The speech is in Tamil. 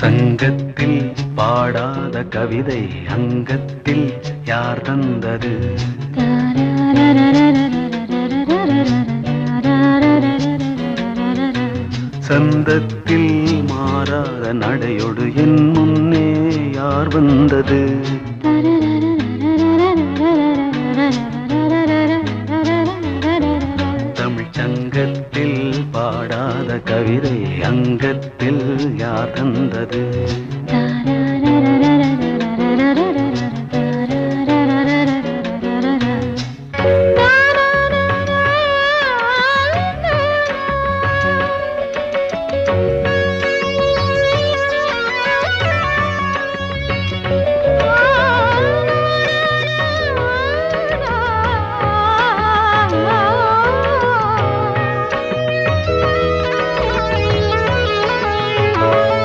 சங்கத்தில் பாடாத கவிதை அங்கத்தில் யார் தந்தது? சந்தத்தில் மாறாத நடையொடு என் முன்னே யார் வந்தது? தமிழ் சங்கத்தில் பாடாத கவிதை அங்கத்தில் யார் தந்தது?